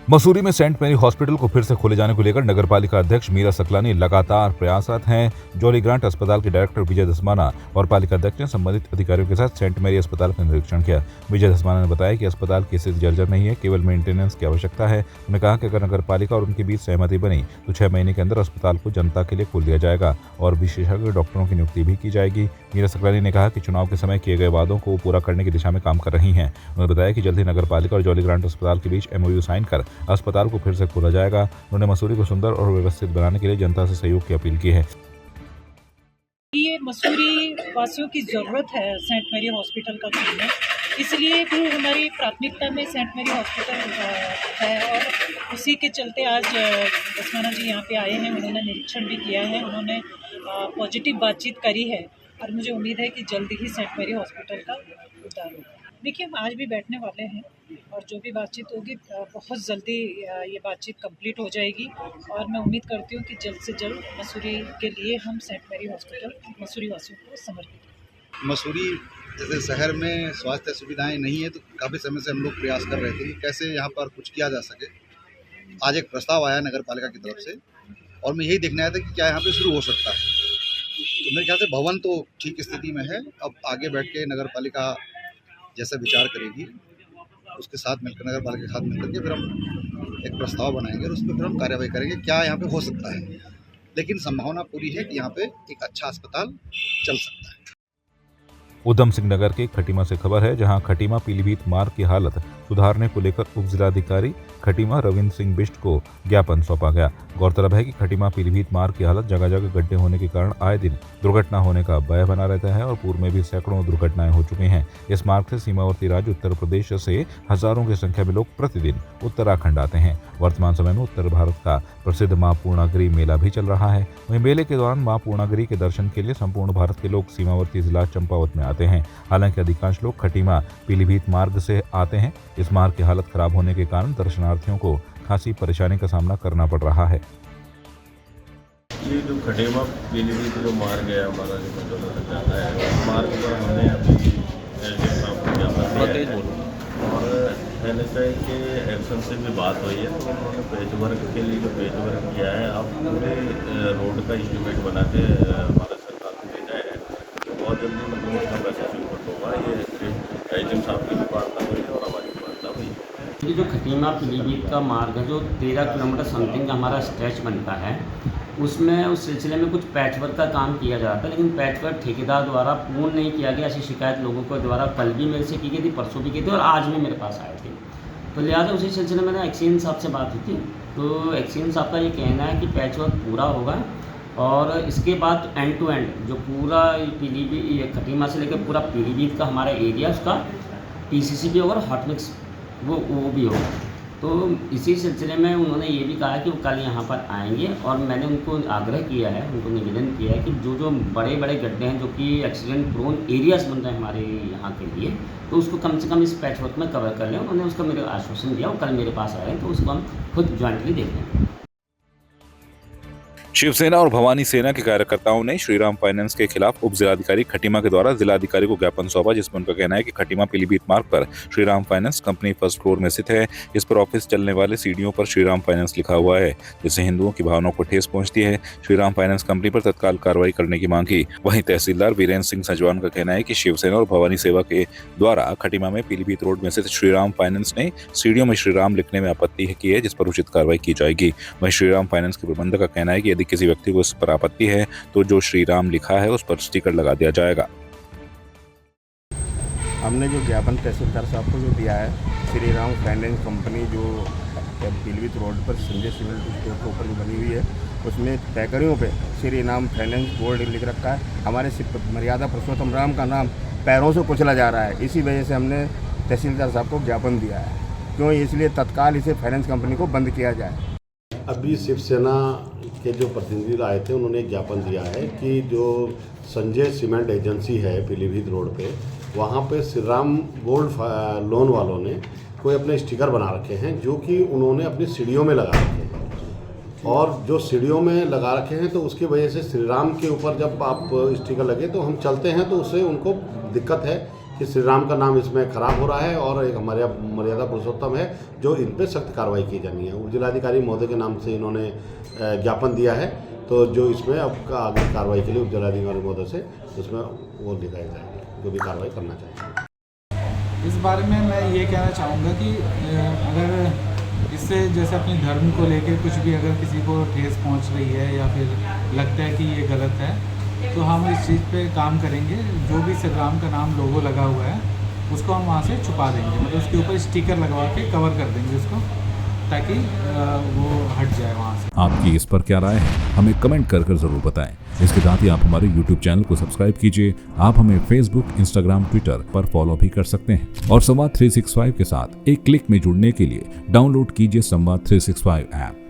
मसूरी में Saint Mary hospital को फिर से खोले जाने को लेकर नगरपालिका अध्यक्ष मीरा सकलानी लगातार प्रयासरत हैं। जॉली ग्रांट अस्पताल के डायरेक्टर विजय दसमाना और पालिका अध्यक्ष ने संबंधित अधिकारियों के साथ सेंट मैरी अस्पताल का निरीक्षण किया। विजय दसमाना ने बताया कि अस्पताल की स्थिति जर्जर नहीं है, केवल मेंटेनेंस की आवश्यकता है। उन्होंने कहा कि अगर नगरपालिका और उनके बीच सहमति बनी तो 6 महीने के अंदर अस्पताल को जनता के लिए खोल दिया जाएगा और विशेषज्ञ डॉक्टरों की नियुक्ति भी की जाएगी। मीरा सकलानी ने कहा कि चुनाव के समय किए गए वादों को पूरा करने की दिशा में काम कर रही हैं। उन्होंने बताया कि जल्द ही नगरपालिका और जॉली ग्रांट अस्पताल के बीच MOU साइन कर अस्पताल को फिर से खोला जाएगा। उन्होंने मसूरी को सुंदर और व्यवस्थित बनाने के लिए जनता से सहयोग की अपील की है। ये मसूरी वासियों की ज़रूरत है सेंट मैरी हॉस्पिटल का खुलना, इसलिए भी हमारी प्राथमिकता में सेंट मैरी हॉस्पिटल है और उसी के चलते आज दसमाना जी यहाँ पे आए हैं। उन्होंने निरीक्षण भी किया है, उन्होंने पॉजिटिव बातचीत करी है और मुझे उम्मीद है कि जल्द ही सेंट मैरी हॉस्पिटल का उद्धार होगा। देखिए, हम आज भी बैठने वाले हैं और जो भी बातचीत होगी बहुत जल्दी ये बातचीत कंप्लीट हो जाएगी और मैं उम्मीद करती हूँ कि जल्द से जल्द मसूरी के लिए हम सेंट मैरी हॉस्पिटल मसूरी वासियों को समर्पित करें। मसूरी जैसे शहर में स्वास्थ्य सुविधाएं नहीं है, तो काफ़ी समय से हम लोग प्रयास कर रहे थे कि कैसे यहाँ पर कुछ किया जा सके। आज एक प्रस्ताव आया नगर पालिका की तरफ से और मैं यही देखने आया था कि क्या यहाँ पे शुरू हो सकता है। तो मेरे ख्याल से भवन तो ठीक स्थिति में है। अब आगे बैठ के नगर पालिका जैसा विचार करेगी उसके साथ मिलकर, नगर पालिका के साथ मिलकर के फिर हम एक प्रस्ताव बनाएंगे और उस पर फिर हम कार्रवाई करेंगे क्या यहाँ पे हो सकता है। लेकिन संभावना पूरी है कि यहाँ पे एक अच्छा अस्पताल चल सकता है। उधम सिंह नगर के खटीमा से खबर है, जहां खटीमा पीलीभीत मार्ग की हालत सुधारने को लेकर उप जिलाधिकारी खटीमा रविंद्र सिंह बिष्ट को ज्ञापन सौंपा गया। गौरतलब है कि खटीमा पीलीभीत मार्ग की हालत जगह जगह गड्ढे होने के कारण आए दिन दुर्घटना होने का भय बना रहता है और पूर्व में भी सैकड़ों दुर्घटनाएं हो चुकी हैं। इस मार्ग से सीमावर्ती राज्य उत्तर प्रदेश से हजारों की संख्या में लोग प्रतिदिन उत्तराखंड आते हैं। वर्तमान समय में उत्तर भारत का प्रसिद्ध मां पूर्णागिरि मेला भी चल रहा है। वहीं मेले के दौरान मां पूर्णागिरि के दर्शन के लिए संपूर्ण भारत के लोग सीमावर्ती जिला चंपावत में आते हैं। हालांकि अधिकांश लोग खटीमा पीलीभीत मार्ग से आते हैं। इस मार्ग की हालत खराब होने के कारण दर्शनार्थियों को खासी परेशानी का सामना करना पड़ रहा है। ये जो खटीमा पीलीभीत जो मार्ग है हमारा, जो मंडोला तक जाता है, उस मार्ग पर हमने अभी और NHAI के एक्शन से भी बात हुई है, तो उन्होंने पेच वर्क के लिए जो पेच वर्क किया है, अब पूरे रोड का एस्टीमेट बना के भारत सरकार को भेजा है। तो बहुत जल्दी मतलब उसका पैसा स्वीकृत होगा। ये AGM साहब की भी वार्ता हुई है और हमारी भी वार्ता हुई है। ये जो खटीमा पीलीभीत का मार्ग है, जो 13 किलोमीटर समथिंग का हमारा स्ट्रेच बनता है, उसमें उस सिलसिले में कुछ पैचवर्क का काम किया जा रहा था, लेकिन पैचवर्क ठेकेदार द्वारा पूर्ण नहीं किया गया। ऐसी शिकायत लोगों के द्वारा कल भी मेरे से की गई थी, परसों भी की थी और आज भी मेरे पास आए थे। तो लिहाजा उसी सिलसिले में एक्सीएन साहब से बात हुई थी, तो एक्सीएन साहब का ये कहना है कि पैचवर्क पूरा होगा और इसके बाद एंड टू एंड जो पूरा पीलीभीत खटीमा से लेकर पूरा पीलीभीत का हमारा एरिया, उसका PCC भी होगा और हॉट मिक्स वो भी होगा। तो इसी सिलसिले में उन्होंने ये भी कहा कि वो कल यहाँ पर आएंगे और मैंने उनको आग्रह किया है, उनको निवेदन किया है कि जो बड़े बड़े गड्ढे हैं जो कि एक्सीडेंट प्रोन एरियाज बन रहे हैं हमारे यहाँ के लिए, तो उसको कम से कम इस पैचवर्क में कवर कर लें। उन्होंने उसका मेरे आश्वासन दिया और कल मेरे पास आए, तो उसको हम खुद ज्वाइंटली देख लेंगे। शिवसेना और भवानी सेना के कार्यकर्ताओं ने श्रीराम फाइनेंस के खिलाफ उप जिलाधिकारी खटीमा के द्वारा जिलाधिकारी को ज्ञापन सौंपा, जिसमें उनका कहना है कि खटीमा पीलीभीत मार्ग पर Shriram finance company first floor में स्थित है। इस पर ऑफिस चलने वाले सीढ़ियों पर श्रीराम फाइनेंस लिखा हुआ है, जिससे हिंदुओं की भावनाओं को ठेस पहुंचती है। श्रीराम फाइनेंस कंपनी पर तत्काल कार्रवाई करने की मांग की। वहीं तहसीलदार वीरेंद्र सिंह सजवान का कहना है कि शिवसेना और भवानी सेवा के द्वारा खटीमा में पीलीभीत रोड में स्थित श्रीराम फाइनेंस ने सीढ़ियों में श्रीराम लिखने में आपत्ति की है, जिस पर उचित कार्रवाई की जाएगी। वहीं श्रीराम फाइनेंस के प्रबंधक का कहना है कि यदि किसी व्यक्ति को पर आपत्ति है तो जो श्री राम लिखा है उस पर स्टिकर लगा दिया जाएगा। हमने जो ज्ञापन तहसीलदार साहब को जो दिया है, श्री राम फाइनेंस कंपनी जो पीलीभीत रोड पर संजय सीमेंट स्टोर के ऊपर जो बनी हुई है, उसमें पैकरियों पे श्री राम फाइनेंस बोर्ड लिख रखा है। हमारे मर्यादा पुरुषोत्तम राम का नाम पैरों से कुचला जा रहा है। इसी वजह से हमने तहसीलदार साहब को ज्ञापन दिया है, क्यों इसलिए तत्काल इसे फाइनेंस कंपनी को बंद किया जाए। अभी शिवसेना के जो प्रतिनिधि आए थे, उन्होंने ज्ञापन दिया है कि जो संजय सीमेंट एजेंसी है पीलीभीत रोड पे, वहाँ पे श्री राम गोल्ड लोन वालों ने कोई अपने स्टिकर बना रखे हैं, जो कि उन्होंने अपनी सीढ़ियों में लगा रखे हैं। और जो सीढ़ियों में लगा रखे हैं तो उसकी वजह से श्री राम के ऊपर जब आप स्टिकर लगे तो हम चलते हैं तो उससे उनको दिक्कत है कि श्री राम का नाम इसमें खराब हो रहा है और एक हमारे मर्यादा पुरुषोत्तम है जो इन पर सख्त कार्रवाई की जानी है। उप जिलाधिकारी महोदय के नाम से इन्होंने ज्ञापन दिया है, तो जो इसमें अब आगे कार्रवाई के लिए उप जिलाधिकारी महोदय से उसमें वो दिखाई जाएगी जो भी कार्रवाई करना चाहिए। इस बारे में मैं ये कहना चाहूँगा कि अगर इससे जैसे अपने धर्म को लेकर कुछ भी अगर किसी को ठेस पहुँच रही है या फिर लगता है कि ये गलत है, तो हम इस चीज़ पे काम करेंगे। जो भी श्री राम का नाम लोगो लगा हुआ है उसको हम वहाँ से छुपा देंगे, मतलब उसके ऊपर स्टिकर लगवा के कवर कर देंगे उसको, ताकि वो हट जाए वहाँ से। आपकी इस पर क्या राय है, हमें कमेंट कर ज़रूर बताएं। इसके साथ ही आप हमारे YouTube चैनल को सब्सक्राइब कीजिए। आप हमें Facebook, Instagram, Twitter पर फॉलो भी कर सकते हैं और संवाद 365 के साथ एक क्लिक में जुड़ने के लिए डाउनलोड कीजिए संवाद 365 ऐप।